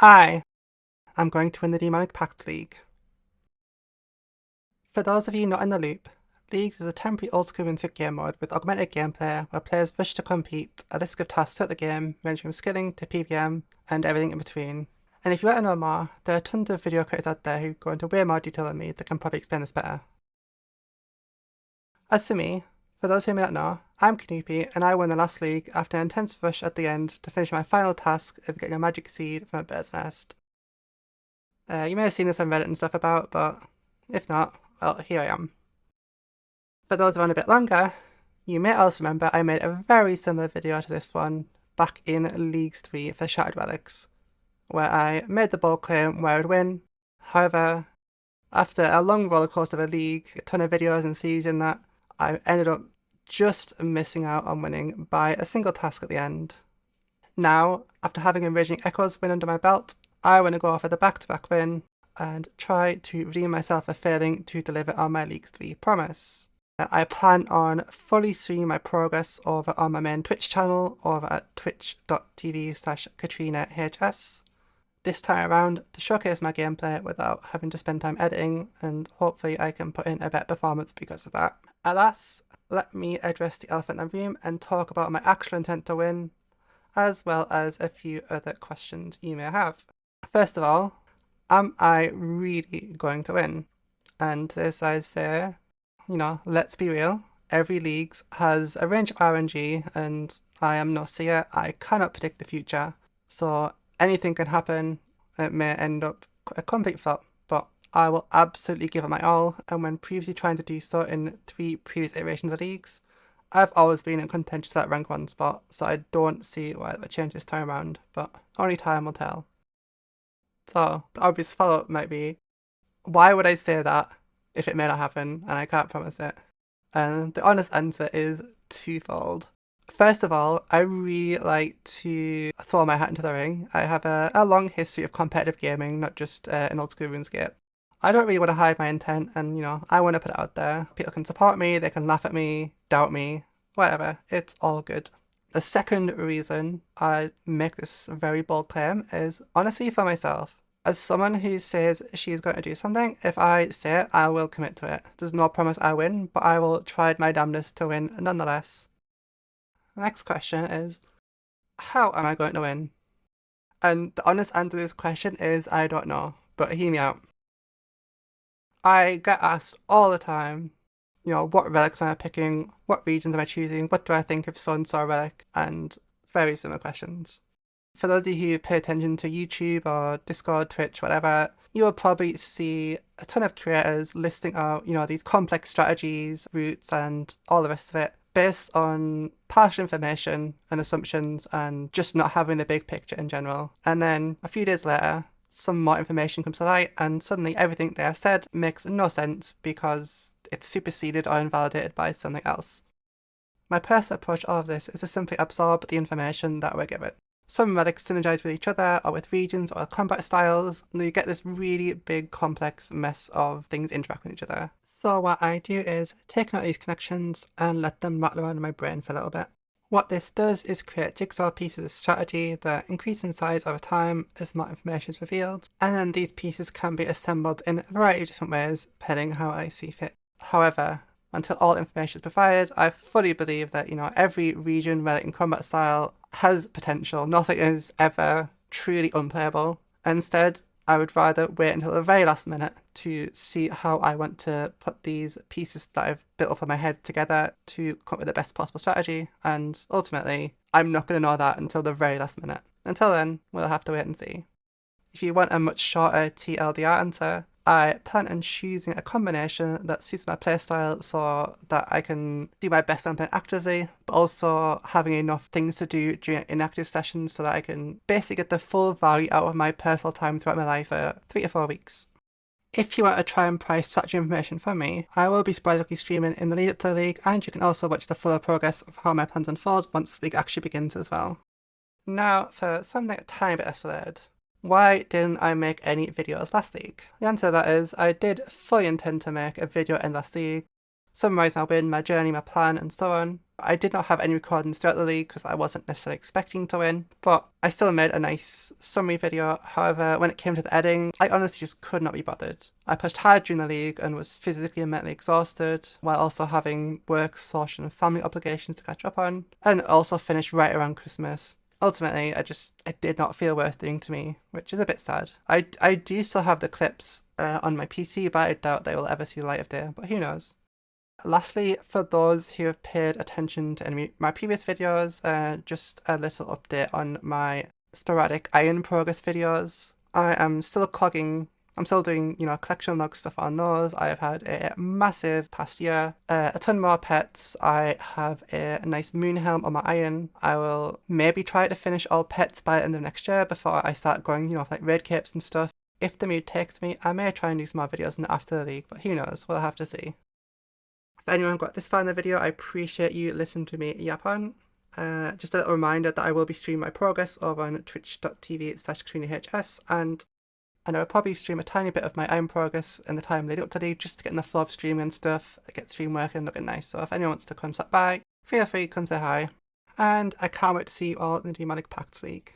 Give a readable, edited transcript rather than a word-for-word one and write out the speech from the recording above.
I am going to win the Demonic Pacts League. For those of you not in the loop, Leagues is a temporary old-school runescape game mode with augmented gameplay where players wish to complete a list of tasks throughout the game, ranging from skilling to PvM and everything in between. And if you want to know more, there are tons of video creators out there who go into way more detail than me that can probably explain this better. As for me, for those who may not know, I'm Kanoopy and I won the last league after an intense rush at the end to finish my final task of getting a magic seed from a bird's nest. You may have seen this on Reddit and stuff about, but if not, well, here I am. For those around a bit longer, you may also remember I made a very similar video to this one back in Leagues 3 for Shattered Relics, where I made the bold claim where I would win. However, after a long rollercoaster of a league, a ton of videos and series in that, I ended up just missing out on winning by a single task at the end. Now, after having a Raging Echoes win under my belt, I want to go for the back-to-back win and try to redeem myself for failing to deliver on my Leagues 3 promise. I plan on fully streaming my progress over on my main Twitch channel over at twitch.tv/KatrinaHS. This time around to showcase my gameplay without having to spend time editing, and hopefully I can put in a better performance because of that. Alas, let me address the elephant in the room and talk about my actual intent to win, as well as a few other questions you may have. First of all, am I really going to win? And this I say, let's be real, every Leagues has a range of RNG and I am no seer, I cannot predict the future, so anything can happen. It may end up a complete flop, but I will absolutely give it my all, and when previously trying to do so in 3 previous iterations of Leagues, I've always been in contention for that rank 1 spot, so I don't see why that would change this time around, but only time will tell. So, the obvious follow-up might be, why would I say that if it may not happen, and I can't promise it? And the honest answer is twofold. First of all, I really like to throw my hat into the ring. I have a long history of competitive gaming, not just in old school RuneScape. I don't really want to hide my intent, and I want to put it out there. People can support me, they can laugh at me, doubt me, whatever, it's all good. The second reason I make this very bold claim is honestly for myself. As someone who says she's going to do something, if I say it, I will commit to it. There's no promise I win, but I will try my damnedest to win nonetheless. The next question is, how am I going to win? And the honest answer to this question is I don't know, but hear me out. I get asked all the time, what relics am I picking, what regions am I choosing, what do I think of so-and-so relic, and very similar questions. For those of you who pay attention to YouTube or Discord, Twitch, whatever, you will probably see a ton of creators listing out, these complex strategies, routes, and all the rest of it, based on partial information and assumptions and just not having the big picture in general. And then a few days later, some more information comes to light and suddenly everything they have said makes no sense because it's superseded or invalidated by something else. My personal approach to all of this is to simply absorb the information that we're given. Some relics synergize with each other or with regions or combat styles, and you get this really big complex mess of things interacting with each other. So what I do is take note of these connections and let them rattle around in my brain for a little bit. What this does is create jigsaw pieces of strategy that increase in size over time as more information is revealed, and then these pieces can be assembled in a variety of different ways depending how I see fit. However, until all information is provided, I fully believe that, every region, relic, and combat style has potential. Nothing is ever truly unplayable. Instead, I would rather wait until the very last minute to see how I want to put these pieces that I've built up in my head together to come up with the best possible strategy. And ultimately, I'm not going to know that until the very last minute. Until then, we'll have to wait and see. If you want a much shorter TLDR answer, I plan on choosing a combination that suits my playstyle so that I can do my best when playing actively, but also having enough things to do during inactive sessions so that I can basically get the full value out of my personal time throughout my life for 3 to 4 weeks. If you want to try and price strategy information from me, I will be sporadically streaming in the lead up to the league, and you can also watch the fuller progress of how my plans unfold once the league actually begins as well. Now for something a tiny bit flared. Why didn't I make any videos last league? The answer to that is I did fully intend to make a video in last league, summarise my win, my journey, my plan, and so on. I did not have any recordings throughout the league because I wasn't necessarily expecting to win, but I still made a nice summary video. However, when it came to the editing, I honestly just could not be bothered. I pushed hard during the league and was physically and mentally exhausted, while also having work, social and family obligations to catch up on, and also finished right around Christmas. Ultimately, it did not feel worth doing to me, which is a bit sad. I do still have the clips on my PC, but I doubt they will ever see the light of day, but who knows. Lastly, for those who have paid attention to any of my previous videos, just a little update on my sporadic iron progress videos. I'm still doing, collection log stuff on those. I have had a massive past year, a ton more pets. I have a nice moon helm on my iron. I will maybe try to finish all pets by the end of next year before I start going, like raid capes and stuff. If the mood takes me, I may try and do some more videos in the after the league, but who knows, we'll have to see. If anyone got this far in the video, I appreciate you listening to me yap on. Just a little reminder that I will be streaming my progress over on twitch.tv/CreanyHS, and I will probably stream a tiny bit of my own progress in the time leading up to the just to get in the flow of streaming and stuff, get stream working, looking nice. So if anyone wants to come stop by, feel free to come say hi. And I can't wait to see you all in the Demonic Pacts League.